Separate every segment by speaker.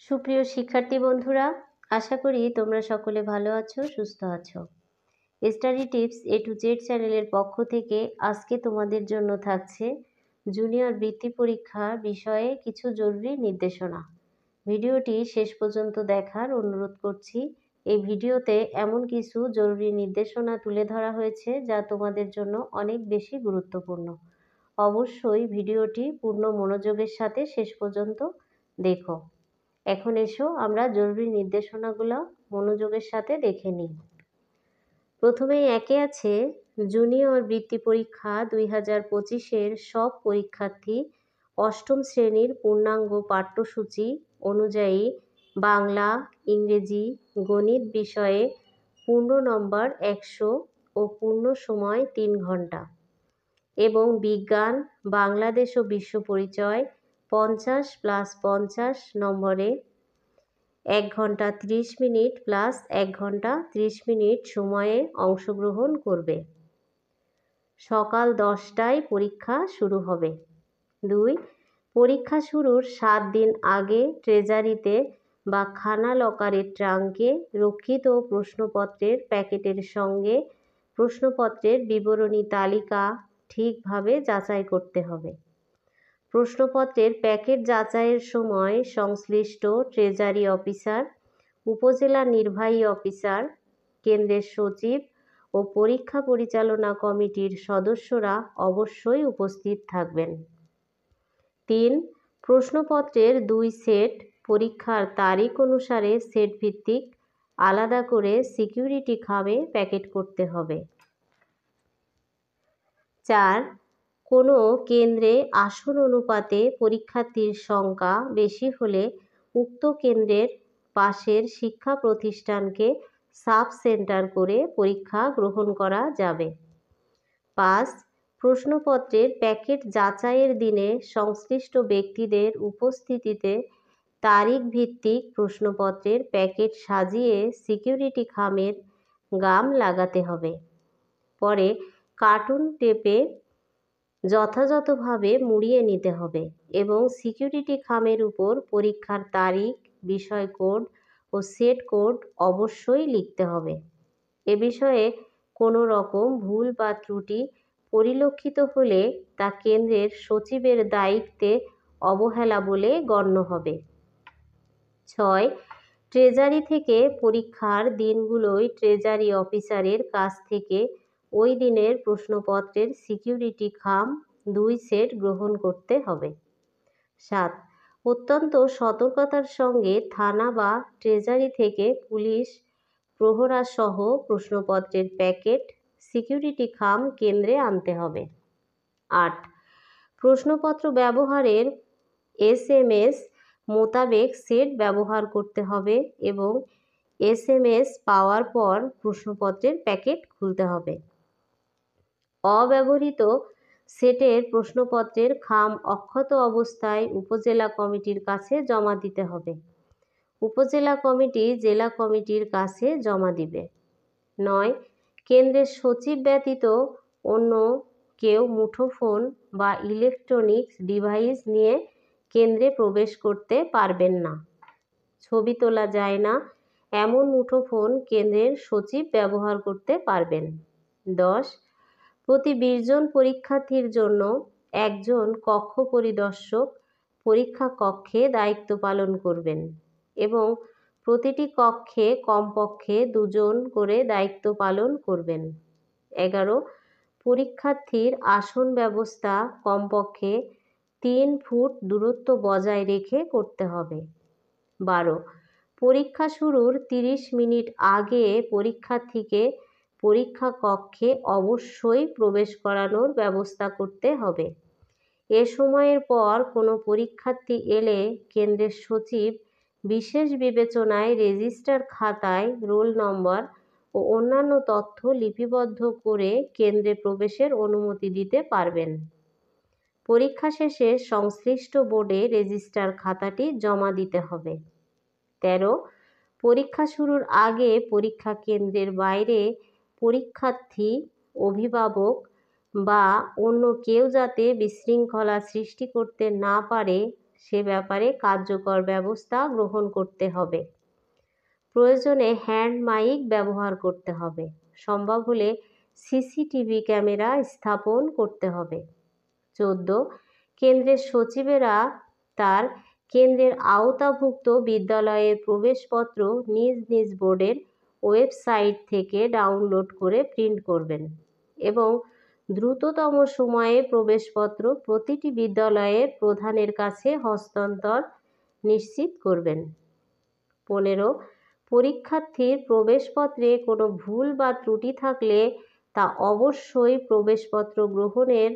Speaker 1: সুপ্রিয় শিক্ষার্থী বন্ধুরা, আশা করি তোমরা সকলে ভালো আছো, সুস্থ আছো। Study tips A to Z চ্যানেলের পক্ষ থেকে আজকে তোমাদের জন্য থাকছে জুনিয়র বৃত্তি পরীক্ষা বিষয়ে কিছু জরুরি নির্দেশনা। ভিডিওটি শেষ পর্যন্ত দেখার অনুরোধ করছি। এই ভিডিওতে এমন কিছু জরুরি নির্দেশনা তুলে ধরা হয়েছে যা তোমাদের জন্য অনেক বেশি গুরুত্বপূর্ণ। অবশ্যই ভিডিওটি পূর্ণ মনোযোগের সাথে শেষ পর্যন্ত দেখো। এখন এসো আমরা জরুরি নির্দেশনাগুলো মনোযোগের সাথে দেখে নিই। প্রথমেই একে আছে জুনিয়র বৃত্তি পরীক্ষা 2025-এর সব পরীক্ষার্থী অষ্টম শ্রেণীর পূর্ণাঙ্গ পাঠ্যসূচি অনুযায়ী বাংলা, ইংরেজি, গণিত বিষয়ে পূর্ণ নম্বর 100 ও পূর্ণ সময় 3 ঘন্টা এবং বিজ্ঞান, বাংলাদেশ ও বিশ্ব পরিচয় 50+50 নম্বরে 1 ঘন্টা 30 মিনিট প্লাস 1 ঘন্টা 30 মিনিট সময়ে অংশগ্রহণ করবে। সকাল 10টায় পরীক্ষা শুরু হবে। 2. পরীক্ষা শুরুর 7 দিন আগে ট্রেজারিতে বা খানা লকারের ট্রাঙ্কে রক্ষিত প্রশ্নপত্রের প্যাকেটের সঙ্গে প্রশ্নপত্রের বিবরণী তালিকা ঠিকভাবে যাচাই করতে হবে। প্রশ্নপত্রের প্যাকেট যাচাইয়ের সময় সংশ্লিষ্ট ট্রেজারি অফিসার, উপজেলা নির্বাহী অফিসার, কেন্দ্রের সচিব ও পরীক্ষা পরিচালনা কমিটির সদস্যরা অবশ্যই উপস্থিত থাকবেন। 3. প্রশ্নপত্রের 2 সেট পরীক্ষার তারিখ অনুসারে সেট ভিত্তিক আলাদা করে সিকিউরিটি খামে প্যাকেট করতে হবে। 4. কোনো কেন্দ্রে আসন অনুপাতে পরীক্ষার্থীর সংখ্যা বেশি হলে উক্ত কেন্দ্রের পাশের শিক্ষা প্রতিষ্ঠানকে সাব সেন্টার করে পরীক্ষা গ্রহণ করা যাবে। 5. প্রশ্নপত্রের প্যাকেট যাচাইয়ের দিনে সংশ্লিষ্ট ব্যক্তিদের উপস্থিতিতে তারিখ ভিত্তিক প্রশ্নপত্রের প্যাকেট সাজিয়ে সিকিউরিটি খামের গাম লাগাতে হবে। পরে কার্টুন টেপে যথাযথভাবে মুড়িয়ে নিতে হবে এবং সিকিউরিটি খামের উপর পরীক্ষার তারিখ, বিষয় কোড ও সেট কোড অবশ্যই লিখতে হবে। এ বিষয়ে কোনো রকম ভুল বা ত্রুটি পরিলক্ষিত হলে তা কেন্দ্রের সচিবের দায়িত্বে অবহেলা বলে গণ্য হবে। 6. ট্রেজারি থেকে পরীক্ষার দিনগুলোয় ট্রেজারি অফিসারের কাছ থেকে ওই দিনের প্রশ্নপত্রের সিকিউরিটি খাম 2 সেট গ্রহণ করতে হবে। 7. অত্যন্ত সতর্কতার সঙ্গে থানা বা ট্রেজারি থেকে পুলিশ প্রহরাসহ প্রশ্নপত্রের প্যাকেট, সিকিউরিটি খাম কেন্দ্রে আনতে হবে। 8. প্রশ্নপত্র ব্যবহারের SMS মোতাবেক সেট ব্যবহার করতে হবে এবং SMS পাওয়ার পর প্রশ্নপত্রের প্যাকেট খুলতে হবে। অব্যবহৃত সেটের প্রশ্নপত্রের খাম অক্ষত অবস্থায় উপজেলা কমিটির কাছে জমা দিতে হবে। উপজেলা কমিটি জেলা কমিটির কাছে জমা দিবে। 9. কেন্দ্রের সচিব ব্যতীত অন্য কেউ মুঠোফোন বা ইলেকট্রনিক্স ডিভাইস নিয়ে কেন্দ্রে প্রবেশ করতে পারবেন না। ছবি তোলা যায় না এমন মুঠোফোন কেন্দ্রের সচিব ব্যবহার করতে পারবেন। 10. প্রতি 20 জন পরীক্ষার্থীর জন্য একজন কক্ষ পরিদর্শক পরীক্ষা কক্ষে দায়িত্ব পালন করবেন এবং প্রতিটি কক্ষে কমপক্ষে 2 জন করে দায়িত্ব পালন করবেন। 11. পরীক্ষার্থীর আসন ব্যবস্থা কমপক্ষে 3 ফুট দূরত্ব বজায় রেখে করতে হবে। 12. পরীক্ষা শুরুর 30 মিনিট আগে পরীক্ষার্থীকে পরীক্ষা কক্ষে অবশ্যই প্রবেশ করানোর ব্যবস্থা করতে হবে। এ সময়ের পর কোনো পরীক্ষার্থী এলে কেন্দ্রের সচিব বিশেষ বিবেচনায় রেজিস্টার খাতায় রোল নম্বর ও অন্যান্য তথ্য লিপিবদ্ধ করে কেন্দ্রে প্রবেশের অনুমতি দিতে পারবেন। পরীক্ষা শেষে সংশ্লিষ্ট বোর্ডে রেজিস্টার খাতাটি জমা দিতে হবে। 13. পরীক্ষা শুরুর আগে পরীক্ষা কেন্দ্রের বাইরে পরীক্ষার্থী, অভিভাবক বা অন্য কেউ যাতে বিশৃঙ্খলা সৃষ্টি করতে না পারে সে ব্যাপারে কার্যকর ব্যবস্থা গ্রহণ করতে হবে। প্রয়োজনে হ্যান্ড মাইক ব্যবহার করতে হবে। সম্ভব হলে সিসিটিভি ক্যামেরা স্থাপন করতে হবে। 14. কেন্দ্রের সচিবেরা তার কেন্দ্রের আওতাভুক্ত বিদ্যালয়ের প্রবেশপত্র নিজ নিজ বোর্ডের ওয়েবসাইট থেকে ডাউনলোড করে প্রিন্ট করবেন এবং দ্রুততম সময়ে প্রবেশপত্র প্রতিটি বিদ্যালয়ের প্রধানের কাছে হস্তান্তর নিশ্চিত করবেন। 15. পরীক্ষার্থীর প্রবেশপত্রে কোনো ভুল বা ত্রুটি থাকলে তা অবশ্যই প্রবেশপত্র গ্রহণের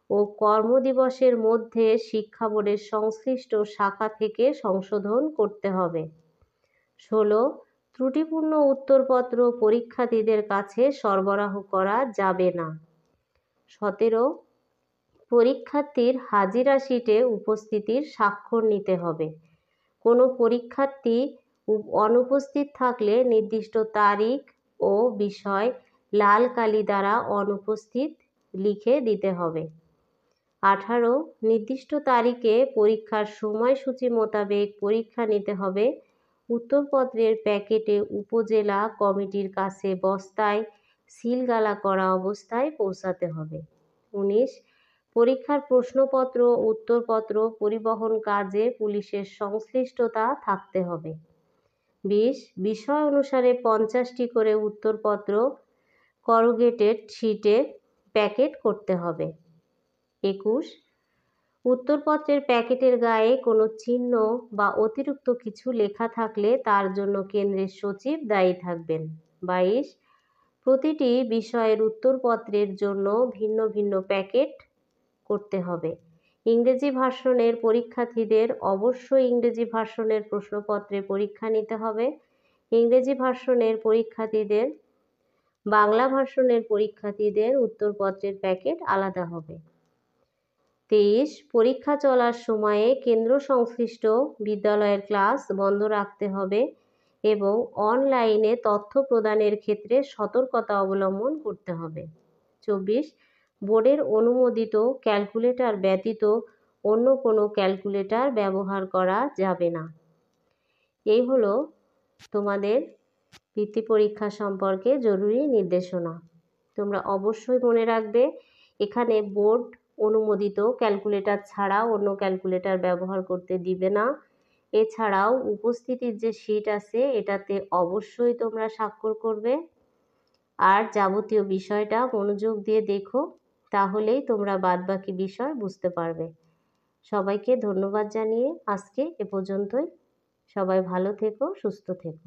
Speaker 1: ও কর্মদিবসের মধ্যে শিক্ষা বোর্ডের সংশ্লিষ্ট শাখা থেকে সংশোধন করতে হবে। 16. ত্রুটিপূর্ণ উত্তরপত্র পরীক্ষার্থীদের কাছে সরবরাহ করা যাবে না। 17. পরীক্ষার্থীর হাজিরা শিটে উপস্থিতির স্বাক্ষর নিতে হবে। কোনো পরীক্ষার্থী অনুপস্থিত থাকলে নির্দিষ্ট তারিখ ও বিষয় লাল কালি দ্বারা অনুপস্থিত লিখে দিতে হবে। 18. নির্দিষ্ট তারিখে পরীক্ষার সময়সূচি মোতাবেক পরীক্ষা নিতে হবে। উত্তরপত্রের প্যাকেটে উপজেলা কমিটির কাছে বস্তায় সিলগালা করা অবস্থায় পৌঁছাতে হবে। 19. পরীক্ষার প্রশ্নপত্র উত্তরপত্র পরিবহন কাজে পুলিশের সংশ্লিষ্টতা থাকতে হবে। 20. বিষয় অনুসারে 50টি করে উত্তরপত্র করুগেটেড শিটে প্যাকেট করতে হবে। 21. উত্তরপত্রের প্যাকেটের গায়ে কোনো চিহ্ন বা অতিরিক্ত কিছু লেখা থাকলে তার জন্য কেন্দ্রের সচিব দায়ী থাকবেন। 22. প্রতিটি বিষয়ের উত্তরপত্রের জন্য ভিন্ন ভিন্ন প্যাকেট করতে হবে। ইংরেজি ভার্সনের পরীক্ষার্থীদের অবশ্যই ইংরেজি ভার্সনের প্রশ্নপত্রে পরীক্ষা নিতে হবে। ইংরেজি ভার্সনের পরীক্ষার্থীদের বাংলা ভার্সনের পরীক্ষার্থীদের উত্তরপত্রের প্যাকেট আলাদা হবে। 23. পরীক্ষা চলার সময়ে কেন্দ্র সংশ্লিষ্ট বিদ্যালয়ের ক্লাস বন্ধ রাখতে হবে এবং অনলাইনে তথ্য প্রদানের ক্ষেত্রে সতর্কতা অবলম্বন করতে হবে। 24. বোর্ডের অনুমোদিত ক্যালকুলেটর ব্যতীত অন্য কোনো ক্যালকুলেটর ব্যবহার করা যাবে না। এই হলো তোমাদের বৃত্তি পরীক্ষা সম্পর্কে জরুরি নির্দেশনা। তোমরা অবশ্যই মনে রাখবে, এখানে বোর্ড অনুমোদিত ক্যালকুলেটর ছাড়া অন্য ক্যালকুলেটর ব্যবহার করতে দিবে না। এছাড়াও উপস্থিতির যে শিট আছে এটাতে অবশ্যই তোমরা স্বাক্ষর করবে। আর যাবতীয় বিষয়টা মনোযোগ দিয়ে দেখো, তাহলেই তোমরা বাদবাকি বিষয় বুঝতে পারবে। সবাইকে ধন্যবাদ জানিয়ে আজকে এ পর্যন্তই। সবাই ভালো থেকো, সুস্থ থেকো।